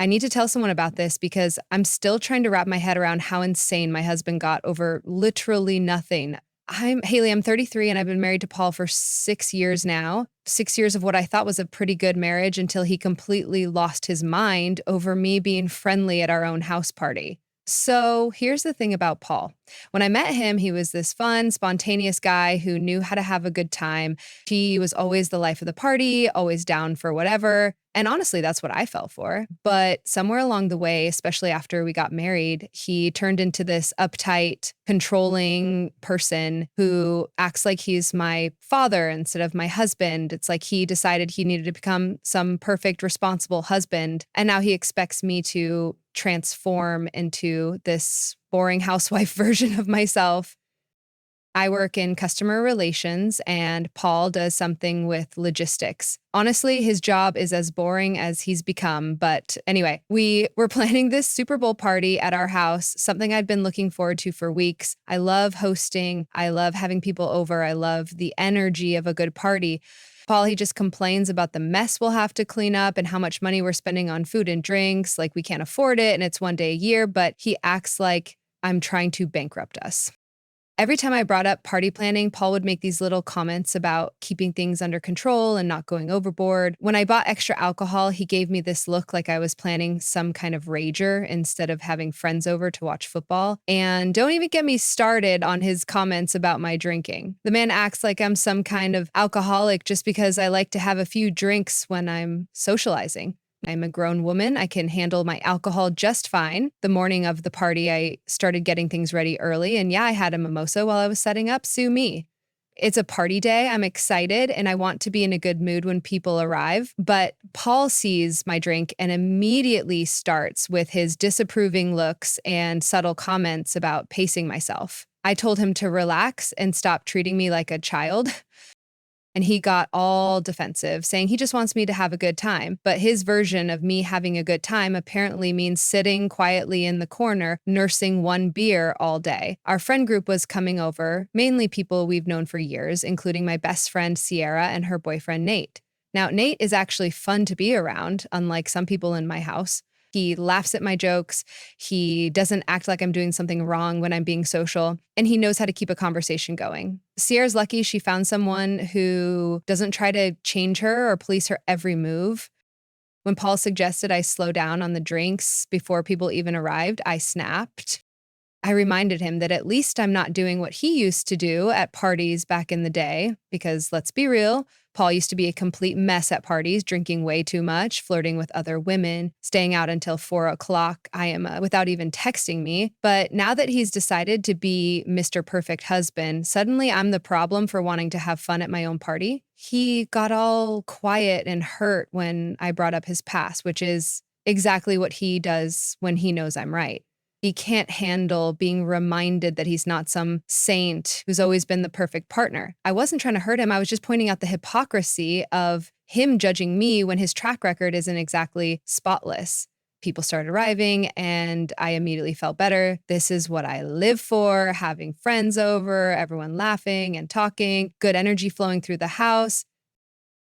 I need to tell someone about this because I'm still trying to wrap my head around how insane my husband got over literally nothing. I'm Haley, I'm 33 and I've been married to Paul for 6 years now. 6 years of what I thought was a pretty good marriage until he completely lost his mind over me being friendly at our own house party. So here's the thing about Paul. When I met him, he was this fun, spontaneous guy who knew how to have a good time. He was always the life of the party, always down for whatever. And honestly, that's what I fell for. But somewhere along the way, especially after we got married, he turned into this uptight, controlling person who acts like he's my father instead of my husband. It's like he decided he needed to become some perfect, responsible husband. And now he expects me to transform into this boring housewife version of myself. I work in customer relations and Paul does something with logistics. Honestly, his job is as boring as he's become. But anyway, we were planning this Super Bowl party at our house, something I'd been looking forward to for weeks. I love hosting. I love having people over. I love the energy of a good party. Paul, he just complains about the mess we'll have to clean up and how much money we're spending on food and drinks. Like we can't afford it and it's one day a year, but he acts like I'm trying to bankrupt us. Every time I brought up party planning, Paul would make these little comments about keeping things under control and not going overboard. When I bought extra alcohol, he gave me this look like I was planning some kind of rager instead of having friends over to watch football. And don't even get me started on his comments about my drinking. The man acts like I'm some kind of alcoholic just because I like to have a few drinks when I'm socializing. I'm a grown woman. I can handle my alcohol just fine. The morning of the party, I started getting things ready early. And yeah, I had a mimosa while I was setting up. Sue me. It's a party day. I'm excited and I want to be in a good mood when people arrive. But Paul sees my drink and immediately starts with his disapproving looks and subtle comments about pacing myself. I told him to relax and stop treating me like a child. And he got all defensive, saying he just wants me to have a good time. But his version of me having a good time apparently means sitting quietly in the corner, nursing one beer all day. Our friend group was coming over, mainly people we've known for years, including my best friend Sierra and her boyfriend Nate. Now, Nate is actually fun to be around, unlike some people in my house. He laughs at my jokes. He doesn't act like I'm doing something wrong when I'm being social, and he knows how to keep a conversation going. Sierra's lucky she found someone who doesn't try to change her or police her every move. When Paul suggested I slow down on the drinks before people even arrived, I snapped. I reminded him that at least I'm not doing what he used to do at parties back in the day, because let's be real, Paul used to be a complete mess at parties, drinking way too much, flirting with other women, staying out until 4 o'clock without even texting me. But now that he's decided to be Mr. Perfect Husband, suddenly I'm the problem for wanting to have fun at my own party. He got all quiet and hurt when I brought up his past, which is exactly what he does when he knows I'm right. He can't handle being reminded that he's not some saint who's always been the perfect partner. I wasn't trying to hurt him. I was just pointing out the hypocrisy of him judging me when his track record isn't exactly spotless. People started arriving and I immediately felt better. This is what I live for, having friends over, everyone laughing and talking, good energy flowing through the house.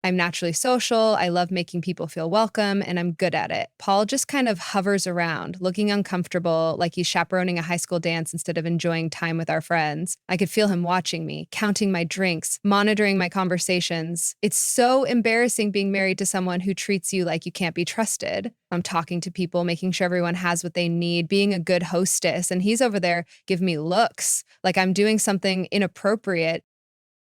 I'm naturally social, I love making people feel welcome, and I'm good at it. Paul just kind of hovers around, looking uncomfortable, like he's chaperoning a high school dance instead of enjoying time with our friends. I could feel him watching me, counting my drinks, monitoring my conversations. It's so embarrassing being married to someone who treats you like you can't be trusted. I'm talking to people, making sure everyone has what they need, being a good hostess, and he's over there giving me looks like I'm doing something inappropriate.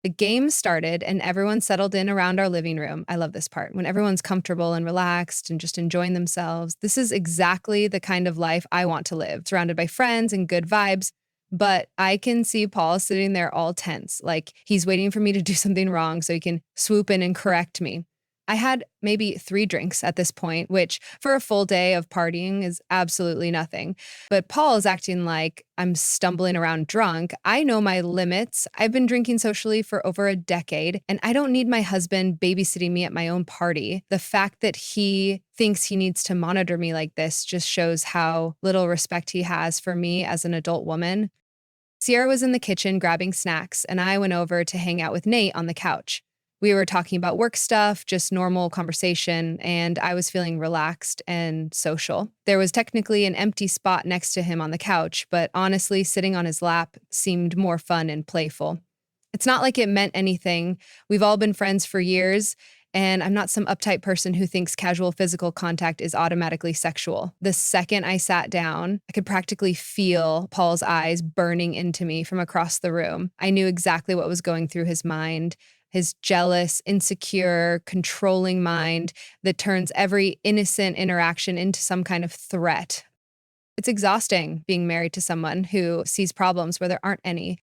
The game started and everyone settled in around our living room. I love this part. When everyone's comfortable and relaxed and just enjoying themselves. This is exactly the kind of life I want to live, surrounded by friends and good vibes. But I can see Paul sitting there all tense, like he's waiting for me to do something wrong so he can swoop in and correct me. I had maybe 3 drinks at this point, which for a full day of partying is absolutely nothing. But Paul is acting like I'm stumbling around drunk. I know my limits. I've been drinking socially for over a decade, and I don't need my husband babysitting me at my own party. The fact that he thinks he needs to monitor me like this just shows how little respect he has for me as an adult woman. Sierra was in the kitchen grabbing snacks, and I went over to hang out with Nate on the couch. We were talking about work stuff, just normal conversation, and I was feeling relaxed and social. There was technically an empty spot next to him on the couch, but honestly, sitting on his lap seemed more fun and playful. It's not like it meant anything. We've all been friends for years, and I'm not some uptight person who thinks casual physical contact is automatically sexual. The second I sat down, I could practically feel Paul's eyes burning into me from across the room. I knew exactly what was going through his mind. His jealous, insecure, controlling mind that turns every innocent interaction into some kind of threat. It's exhausting being married to someone who sees problems where there aren't any.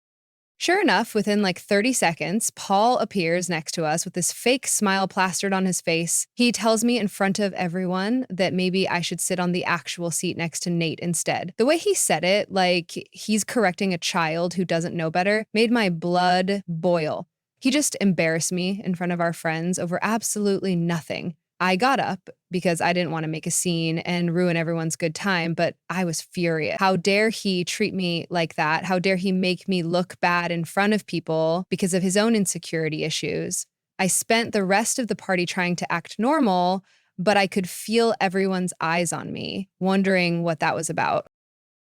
Sure enough, within like 30 seconds, Paul appears next to us with this fake smile plastered on his face. He tells me in front of everyone that maybe I should sit on the actual seat next to Nate instead. The way he said it, like he's correcting a child who doesn't know better, made my blood boil. He just embarrassed me in front of our friends over absolutely nothing. I got up because I didn't want to make a scene and ruin everyone's good time, but I was furious. How dare he treat me like that? How dare he make me look bad in front of people because of his own insecurity issues? I spent the rest of the party trying to act normal, but I could feel everyone's eyes on me, wondering what that was about.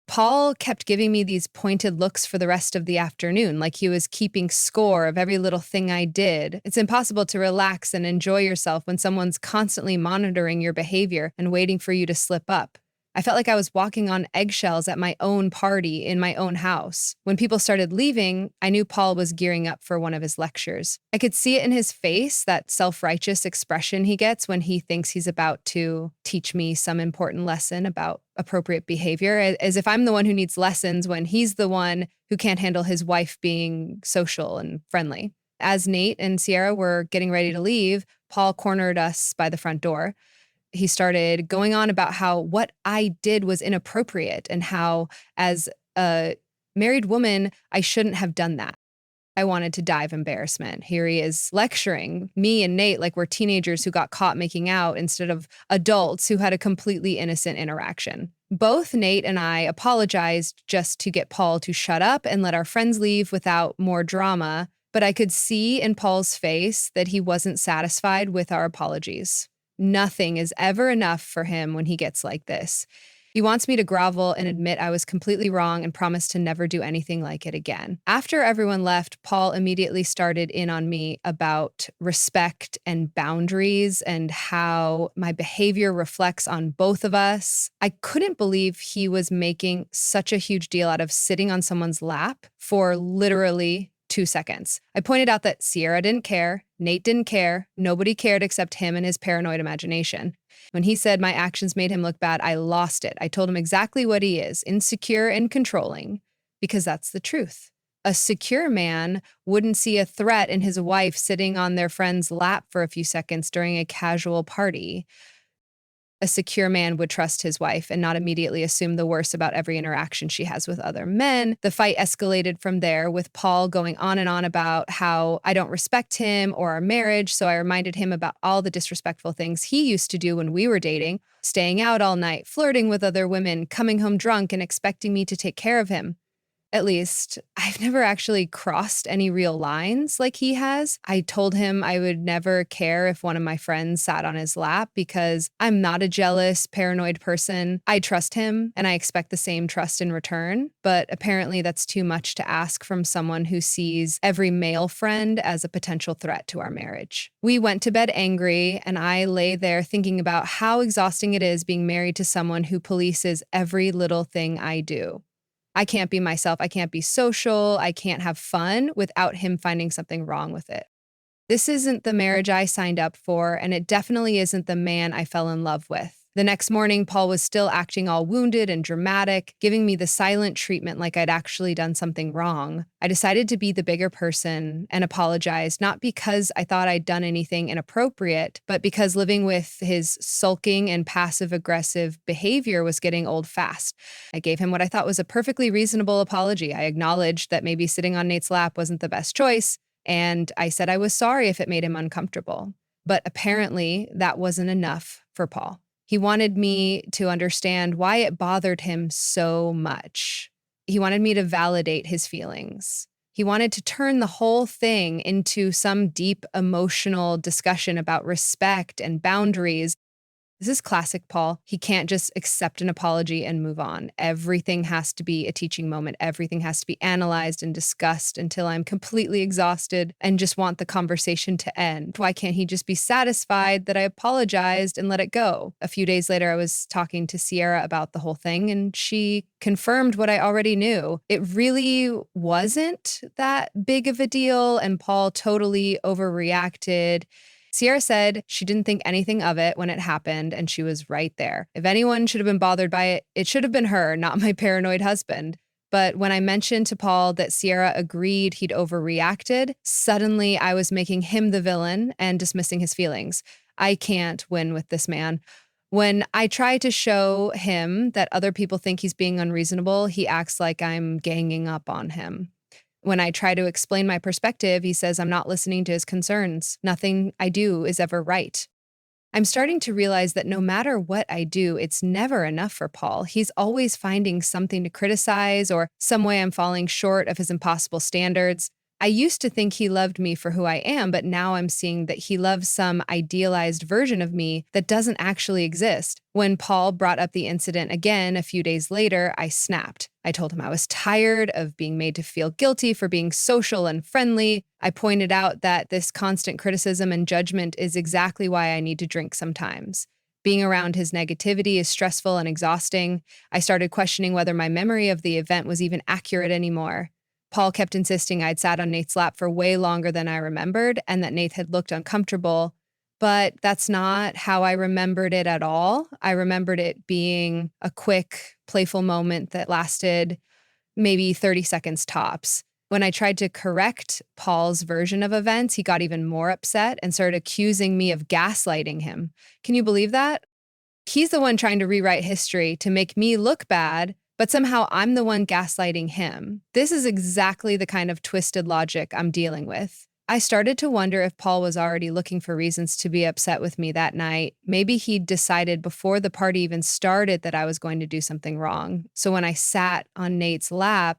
Paul kept giving me these pointed looks for the rest of the afternoon, like he was keeping score of every little thing I did. It's impossible to relax and enjoy yourself when someone's constantly monitoring your behavior and waiting for you to slip up. I felt like I was walking on eggshells at my own party in my own house. When people started leaving, I knew Paul was gearing up for one of his lectures. I could see it in his face, that self-righteous expression he gets when he thinks he's about to teach me some important lesson about appropriate behavior, as if I'm the one who needs lessons when he's the one who can't handle his wife being social and friendly. As Nate and Sierra were getting ready to leave, Paul cornered us by the front door. He started going on about how what I did was inappropriate and how, as a married woman, I shouldn't have done that. I wanted to die of embarrassment. Here he is lecturing me and Nate like we're teenagers who got caught making out instead of adults who had a completely innocent interaction. Both Nate and I apologized just to get Paul to shut up and let our friends leave without more drama, but I could see in Paul's face that he wasn't satisfied with our apologies. Nothing is ever enough for him when he gets like this. He wants me to grovel and admit I was completely wrong and promise to never do anything like it again. After everyone left, Paul immediately started in on me about respect and boundaries and how my behavior reflects on both of us. I couldn't believe he was making such a huge deal out of sitting on someone's lap for literally 2 seconds. I pointed out that Sierra didn't care, Nate didn't care, nobody cared except him and his paranoid imagination. When he said my actions made him look bad, I lost it. I told him exactly what he is, insecure and controlling, because that's the truth. A secure man wouldn't see a threat in his wife sitting on their friend's lap for a few seconds during a casual party. A secure man would trust his wife and not immediately assume the worst about every interaction she has with other men. The fight escalated from there, with Paul going on and on about how I don't respect him or our marriage, so I reminded him about all the disrespectful things he used to do when we were dating, staying out all night, flirting with other women, coming home drunk and expecting me to take care of him. At least, I've never actually crossed any real lines like he has. I told him I would never care if one of my friends sat on his lap because I'm not a jealous, paranoid person. I trust him and I expect the same trust in return. But apparently that's too much to ask from someone who sees every male friend as a potential threat to our marriage. We went to bed angry, and I lay there thinking about how exhausting it is being married to someone who polices every little thing I do. I can't be myself. I can't be social. I can't have fun without him finding something wrong with it. This isn't the marriage I signed up for, and it definitely isn't the man I fell in love with. The next morning, Paul was still acting all wounded and dramatic, giving me the silent treatment like I'd actually done something wrong. I decided to be the bigger person and apologized, not because I thought I'd done anything inappropriate, but because living with his sulking and passive-aggressive behavior was getting old fast. I gave him what I thought was a perfectly reasonable apology. I acknowledged that maybe sitting on Nate's lap wasn't the best choice, and I said I was sorry if it made him uncomfortable. But apparently, that wasn't enough for Paul. He wanted me to understand why it bothered him so much. He wanted me to validate his feelings. He wanted to turn the whole thing into some deep emotional discussion about respect and boundaries. This is classic Paul. He can't just accept an apology and move on. Everything has to be a teaching moment. Everything has to be analyzed and discussed until I'm completely exhausted and just want the conversation to end. Why can't he just be satisfied that I apologized and let it go? A few days later, I was talking to Sierra about the whole thing, and she confirmed what I already knew. It really wasn't that big of a deal, and Paul totally overreacted. Sierra said she didn't think anything of it when it happened, and she was right there. If anyone should have been bothered by it, it should have been her, not my paranoid husband. But when I mentioned to Paul that Sierra agreed he'd overreacted, suddenly I was making him the villain and dismissing his feelings. I can't win with this man. When I try to show him that other people think he's being unreasonable, he acts like I'm ganging up on him. When I try to explain my perspective, he says I'm not listening to his concerns. Nothing I do is ever right. I'm starting to realize that no matter what I do, it's never enough for Paul. He's always finding something to criticize or some way I'm falling short of his impossible standards. I used to think he loved me for who I am, but now I'm seeing that he loves some idealized version of me that doesn't actually exist. When Paul brought up the incident again a few days later, I snapped. I told him I was tired of being made to feel guilty for being social and friendly. I pointed out that this constant criticism and judgment is exactly why I need to drink sometimes. Being around his negativity is stressful and exhausting. I started questioning whether my memory of the event was even accurate anymore. Paul kept insisting I'd sat on Nate's lap for way longer than I remembered and that Nate had looked uncomfortable. But that's not how I remembered it at all. I remembered it being a quick, playful moment that lasted maybe 30 seconds tops. When I tried to correct Paul's version of events, he got even more upset and started accusing me of gaslighting him. Can you believe that? He's the one trying to rewrite history to make me look bad, but somehow I'm the one gaslighting him. This is exactly the kind of twisted logic I'm dealing with. I started to wonder if Paul was already looking for reasons to be upset with me that night. Maybe he'd decided before the party even started that I was going to do something wrong. So when I sat on Nate's lap,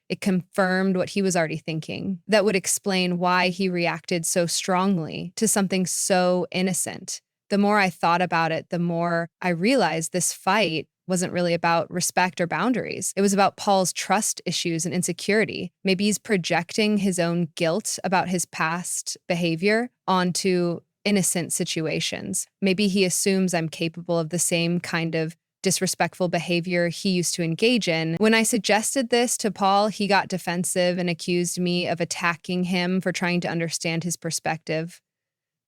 it confirmed what he was already thinking. That would explain why he reacted so strongly to something so innocent. The more I thought about it, the more I realized this fight wasn't really about respect or boundaries. It was about Paul's trust issues and insecurity. Maybe he's projecting his own guilt about his past behavior onto innocent situations. Maybe he assumes I'm capable of the same kind of disrespectful behavior he used to engage in. When I suggested this to Paul, he got defensive and accused me of attacking him for trying to understand his perspective.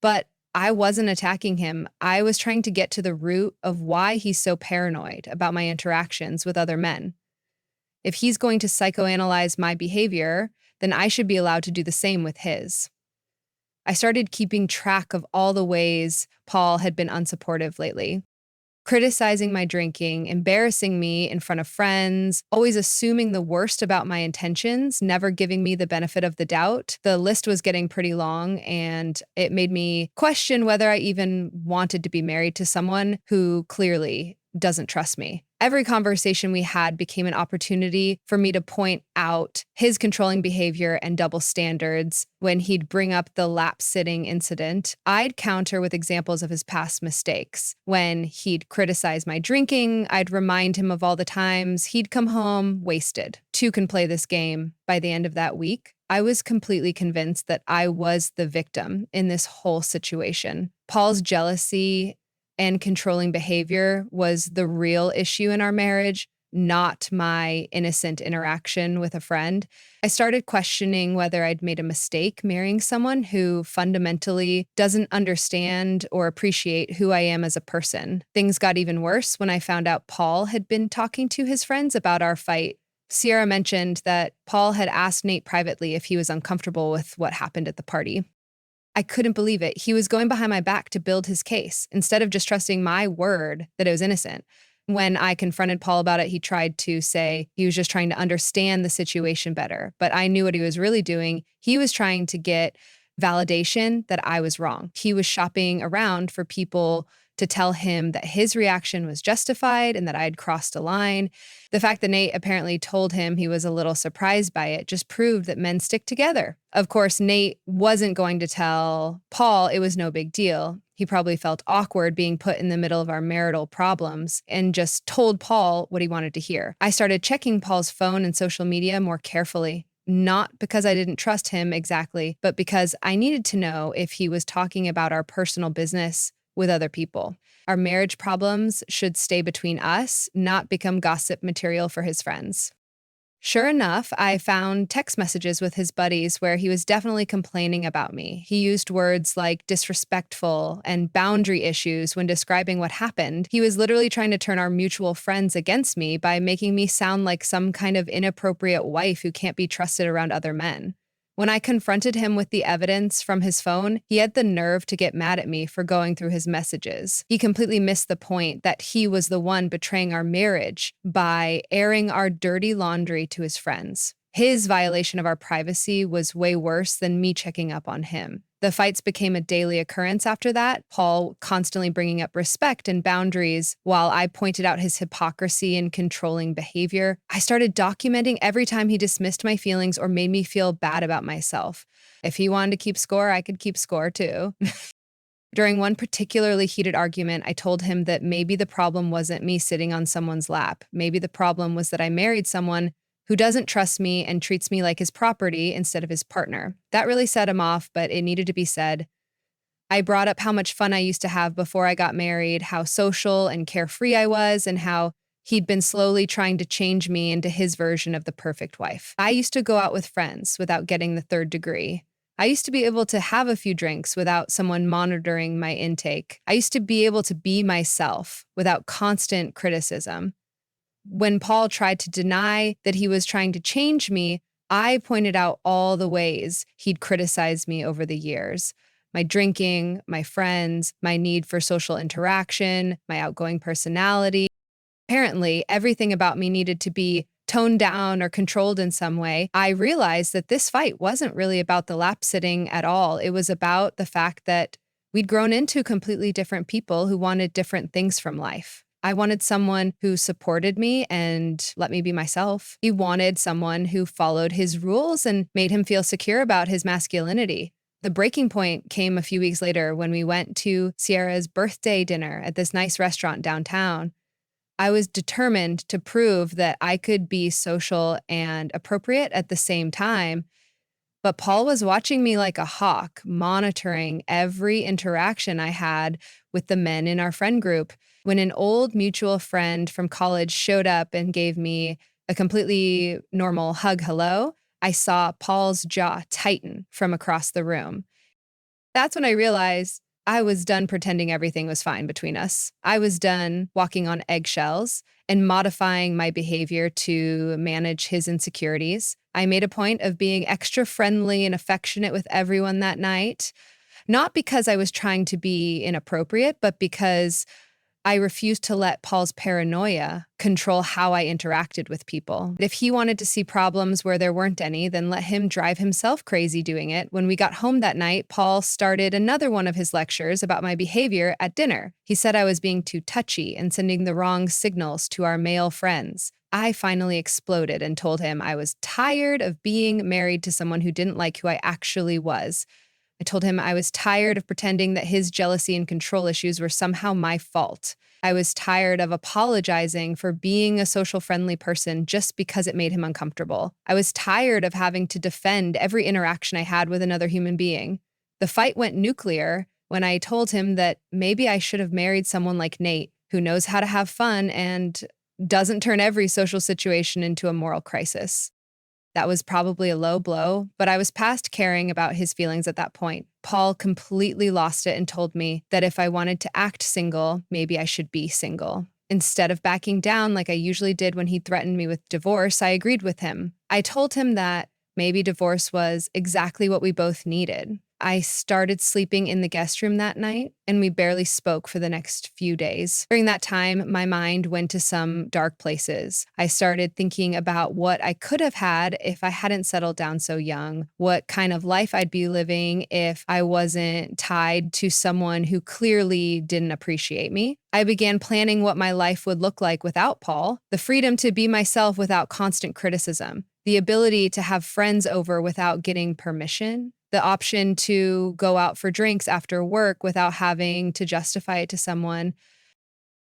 But I wasn't attacking him. I was trying to get to the root of why he's so paranoid about my interactions with other men. If he's going to psychoanalyze my behavior, then I should be allowed to do the same with his. I started keeping track of all the ways Paul had been unsupportive lately. Criticizing my drinking, embarrassing me in front of friends, always assuming the worst about my intentions, never giving me the benefit of the doubt. The list was getting pretty long, and it made me question whether I even wanted to be married to someone who clearly doesn't trust me. Every conversation we had became an opportunity for me to point out his controlling behavior and double standards. When he'd bring up the lap sitting incident, I'd counter with examples of his past mistakes. When he'd criticize my drinking, I'd remind him of all the times he'd come home wasted. Two can play this game. By the end of that week, I was completely convinced that I was the victim in this whole situation. Paul's jealousy and controlling behavior was the real issue in our marriage, not my innocent interaction with a friend. I started questioning whether I'd made a mistake marrying someone who fundamentally doesn't understand or appreciate who I am as a person. Things got even worse when I found out Paul had been talking to his friends about our fight. Sierra mentioned that Paul had asked Nate privately if he was uncomfortable with what happened at the party. I couldn't believe it. He was going behind my back to build his case instead of just trusting my word that it was innocent. When I confronted Paul about it, he tried to say he was just trying to understand the situation better. But I knew what he was really doing. He was trying to get validation that I was wrong. He was shopping around for people to tell him that his reaction was justified and that I'd crossed a line. The fact that Nate apparently told him he was a little surprised by it just proved that men stick together. Of course, Nate wasn't going to tell Paul it was no big deal. He probably felt awkward being put in the middle of our marital problems and just told Paul what he wanted to hear. I started checking Paul's phone and social media more carefully. Not because I didn't trust him exactly, but because I needed to know if he was talking about our personal business with other people. Our marriage problems should stay between us, not become gossip material for his friends. Sure enough, I found text messages with his buddies where he was definitely complaining about me. He used words like disrespectful and boundary issues when describing what happened. He was literally trying to turn our mutual friends against me by making me sound like some kind of inappropriate wife who can't be trusted around other men. When I confronted him with the evidence from his phone, he had the nerve to get mad at me for going through his messages. He completely missed the point that he was the one betraying our marriage by airing our dirty laundry to his friends. His violation of our privacy was way worse than me checking up on him. The fights became a daily occurrence after that, Paul constantly bringing up respect and boundaries while I pointed out his hypocrisy and controlling behavior. I started documenting every time he dismissed my feelings or made me feel bad about myself. If he wanted to keep score, I could keep score too. During one particularly heated argument, I told him that maybe the problem wasn't me sitting on someone's lap. Maybe the problem was that I married someone who doesn't trust me and treats me like his property instead of his partner. That really set him off, but it needed to be said. I brought up how much fun I used to have before I got married, how social and carefree I was, and how he'd been slowly trying to change me into his version of the perfect wife. I used to go out with friends without getting the third degree. I used to be able to have a few drinks without someone monitoring my intake. I used to be able to be myself without constant criticism. When Paul tried to deny that he was trying to change me, I pointed out all the ways he'd criticized me over the years. My drinking, my friends, my need for social interaction, my outgoing personality. Apparently, everything about me needed to be toned down or controlled in some way. I realized that this fight wasn't really about the lap sitting at all. It was about the fact that we'd grown into completely different people who wanted different things from life. I wanted someone who supported me and let me be myself. He wanted someone who followed his rules and made him feel secure about his masculinity. The breaking point came a few weeks later when we went to Sierra's birthday dinner at this nice restaurant downtown. I was determined to prove that I could be social and appropriate at the same time. But Paul was watching me like a hawk, monitoring every interaction I had with the men in our friend group. When an old mutual friend from college showed up and gave me a completely normal hug hello, I saw Paul's jaw tighten from across the room. That's when I realized I was done pretending everything was fine between us. I was done walking on eggshells and modifying my behavior to manage his insecurities. I made a point of being extra friendly and affectionate with everyone that night, not because I was trying to be inappropriate, but because I refused to let Paul's paranoia control how I interacted with people. If he wanted to see problems where there weren't any, then let him drive himself crazy doing it. When we got home that night, Paul started another one of his lectures about my behavior at dinner. He said I was being too touchy and sending the wrong signals to our male friends. I finally exploded and told him I was tired of being married to someone who didn't like who I actually was. I told him I was tired of pretending that his jealousy and control issues were somehow my fault. I was tired of apologizing for being a social friendly person just because it made him uncomfortable. I was tired of having to defend every interaction I had with another human being. The fight went nuclear when I told him that maybe I should have married someone like Nate, who knows how to have fun and doesn't turn every social situation into a moral crisis. That was probably a low blow, but I was past caring about his feelings at that point. Paul completely lost it and told me that if I wanted to act single, maybe I should be single. Instead of backing down like I usually did when he threatened me with divorce, I agreed with him. I told him that maybe divorce was exactly what we both needed. I started sleeping in the guest room that night, and we barely spoke for the next few days. During that time, my mind went to some dark places. I started thinking about what I could have had if I hadn't settled down so young, what kind of life I'd be living if I wasn't tied to someone who clearly didn't appreciate me. I began planning what my life would look like without Paul, the freedom to be myself without constant criticism, the ability to have friends over without getting permission, the option to go out for drinks after work without having to justify it to someone.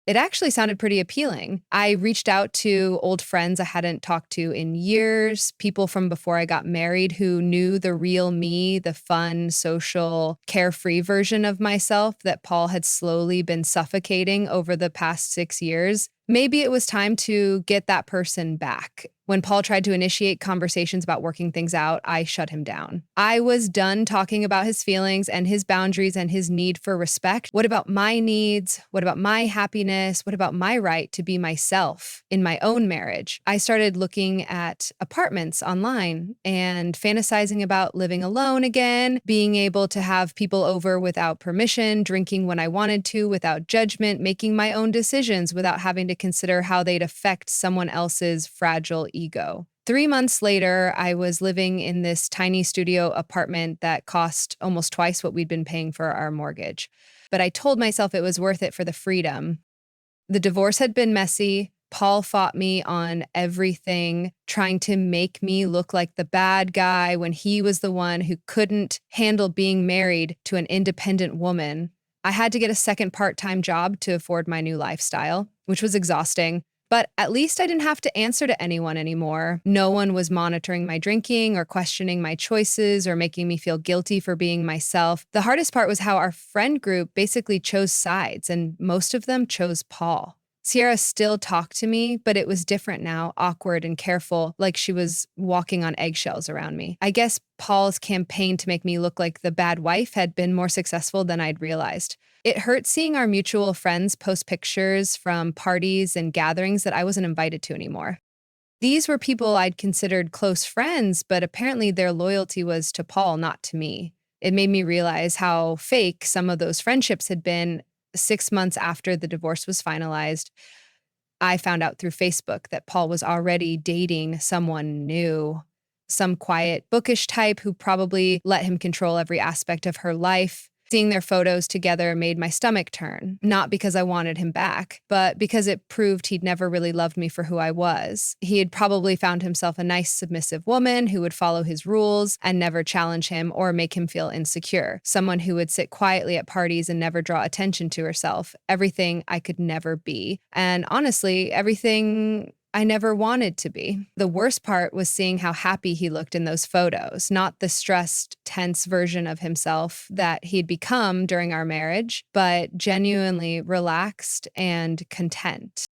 It actually sounded pretty appealing. I reached out to old friends I hadn't talked to in years, people from before I got married who knew the real me, the fun, social, carefree version of myself that Paul had slowly been suffocating over the past 6 years. Maybe it was time to get that person back. When Paul tried to initiate conversations about working things out, I shut him down. I was done talking about his feelings and his boundaries and his need for respect. What about my needs? What about my happiness? What about my right to be myself in my own marriage? I started looking at apartments online and fantasizing about living alone again, being able to have people over without permission, drinking when I wanted to without judgment, making my own decisions without having to consider how they'd affect someone else's fragile ego. 3 months later, I was living in this tiny studio apartment that cost almost twice what we'd been paying for our mortgage. But I told myself it was worth it for the freedom. The divorce had been messy. Paul fought me on everything, trying to make me look like the bad guy when he was the one who couldn't handle being married to an independent woman. I had to get a second part-time job to afford my new lifestyle, which was exhausting. But at least I didn't have to answer to anyone anymore. No one was monitoring my drinking or questioning my choices or making me feel guilty for being myself. The hardest part was how our friend group basically chose sides, and most of them chose Paul. Sierra still talked to me, but it was different now, awkward and careful, like she was walking on eggshells around me. I guess Paul's campaign to make me look like the bad wife had been more successful than I'd realized. It hurt seeing our mutual friends post pictures from parties and gatherings that I wasn't invited to anymore. These were people I'd considered close friends, but apparently their loyalty was to Paul, not to me. It made me realize how fake some of those friendships had been. 6 months after the divorce was finalized, I found out through Facebook that Paul was already dating someone new, some quiet, bookish type who probably let him control every aspect of her life. Seeing their photos together made my stomach turn, not because I wanted him back, but because it proved he'd never really loved me for who I was. He had probably found himself a nice, submissive woman who would follow his rules and never challenge him or make him feel insecure. Someone who would sit quietly at parties and never draw attention to herself. Everything I could never be. And honestly, everything I never wanted to be. The worst part was seeing how happy he looked in those photos, not the stressed, tense version of himself that he'd become during our marriage, but genuinely relaxed and content.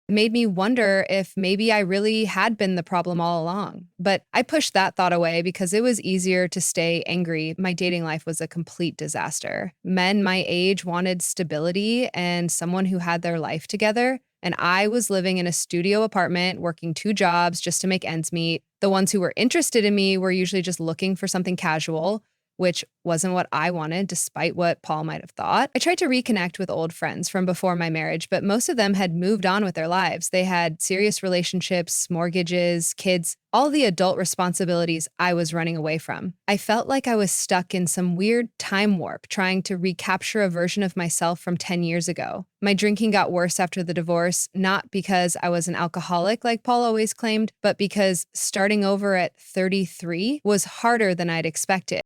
It made me wonder if maybe I really had been the problem all along. But I pushed that thought away because it was easier to stay angry. My dating life was a complete disaster. Men my age wanted stability and someone who had their life together. And I was living in a studio apartment, working 2 jobs just to make ends meet. The ones who were interested in me were usually just looking for something casual, which wasn't what I wanted, despite what Paul might have thought. I tried to reconnect with old friends from before my marriage, but most of them had moved on with their lives. They had serious relationships, mortgages, kids, all the adult responsibilities I was running away from. I felt like I was stuck in some weird time warp, trying to recapture a version of myself from 10 years ago. My drinking got worse after the divorce, not because I was an alcoholic like Paul always claimed, but because starting over at 33 was harder than I'd expected.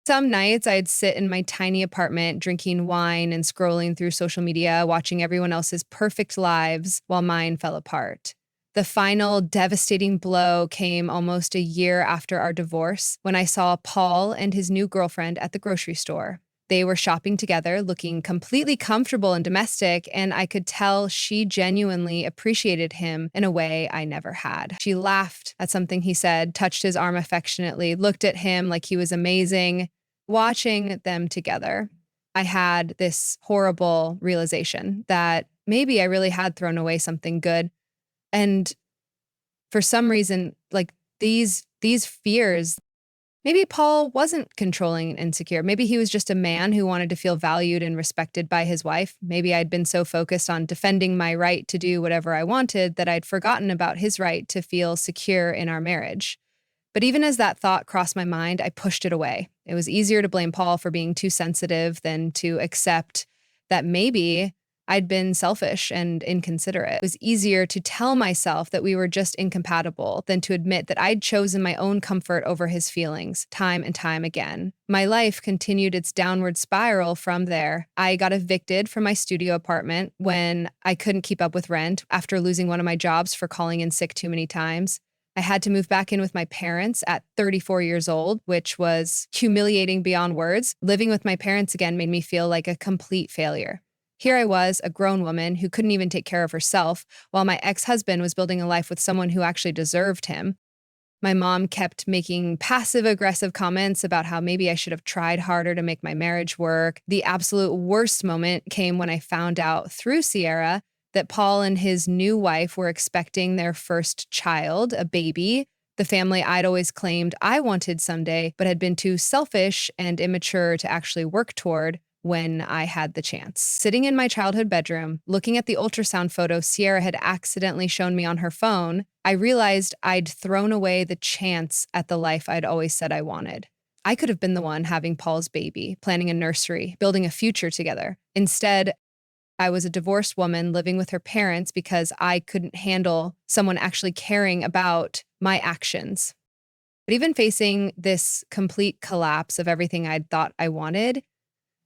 Some nights I'd sit in my tiny apartment drinking wine and scrolling through social media, watching everyone else's perfect lives while mine fell apart. The final devastating blow came almost a year after our divorce when I saw Paul and his new girlfriend at the grocery store. They were shopping together, looking completely comfortable and domestic, and I could tell she genuinely appreciated him in a way I never had. She laughed at something he said, touched his arm affectionately, looked at him like he was amazing. Watching them together, I had this horrible realization that maybe I really had thrown away something good. And for some reason, like these fears Maybe Paul wasn't controlling and insecure. Maybe he was just a man who wanted to feel valued and respected by his wife. Maybe I'd been so focused on defending my right to do whatever I wanted that I'd forgotten about his right to feel secure in our marriage. But even as that thought crossed my mind, I pushed it away. It was easier to blame Paul for being too sensitive than to accept that maybe I'd been selfish and inconsiderate. It was easier to tell myself that we were just incompatible than to admit that I'd chosen my own comfort over his feelings time and time again. My life continued its downward spiral from there. I got evicted from my studio apartment when I couldn't keep up with rent after losing one of my jobs for calling in sick too many times. I had to move back in with my parents at 34 years old, which was humiliating beyond words. Living with my parents again made me feel like a complete failure. Here I was, a grown woman who couldn't even take care of herself, while my ex-husband was building a life with someone who actually deserved him. My mom kept making passive-aggressive comments about how maybe I should have tried harder to make my marriage work. The absolute worst moment came when I found out through Sierra that Paul and his new wife were expecting their first child, a baby, the family I'd always claimed I wanted someday, but had been too selfish and immature to actually work toward when I had the chance. Sitting in my childhood bedroom, looking at the ultrasound photo Sierra had accidentally shown me on her phone, I realized I'd thrown away the chance at the life I'd always said I wanted. I could have been the one having Paul's baby, planning a nursery, building a future together. Instead, I was a divorced woman living with her parents because I couldn't handle someone actually caring about my actions. But even facing this complete collapse of everything I'd thought I wanted,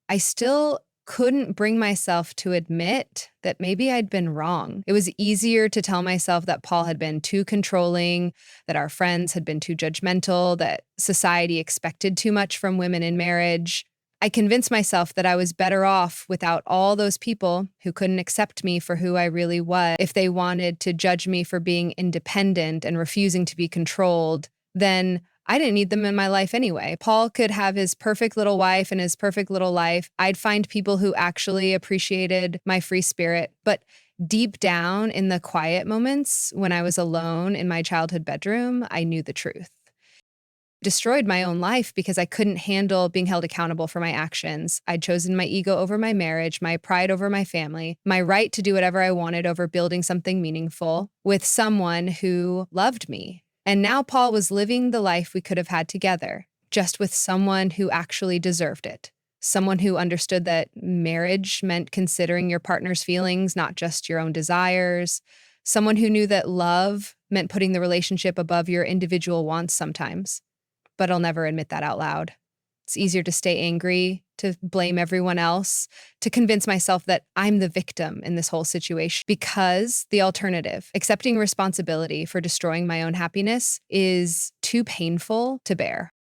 I still couldn't bring myself to admit that maybe I'd been wrong. It was easier to tell myself that Paul had been too controlling, that our friends had been too judgmental, that society expected too much from women in marriage. I convinced myself that I was better off without all those people who couldn't accept me for who I really was. If they wanted to judge me for being independent and refusing to be controlled, then I didn't need them in my life anyway. Paul could have his perfect little wife and his perfect little life. I'd find people who actually appreciated my free spirit. But deep down in the quiet moments when I was alone in my childhood bedroom, I knew the truth. Destroyed my own life because I couldn't handle being held accountable for my actions. I'd chosen my ego over my marriage, my pride over my family, my right to do whatever I wanted over building something meaningful with someone who loved me. And now Paul was living the life we could have had together, just with someone who actually deserved it. Someone who understood that marriage meant considering your partner's feelings, not just your own desires. Someone who knew that love meant putting the relationship above your individual wants sometimes. But I'll never admit that out loud. It's easier to stay angry, to blame everyone else, to convince myself that I'm the victim in this whole situation. Because the alternative, accepting responsibility for destroying my own happiness, is too painful to bear.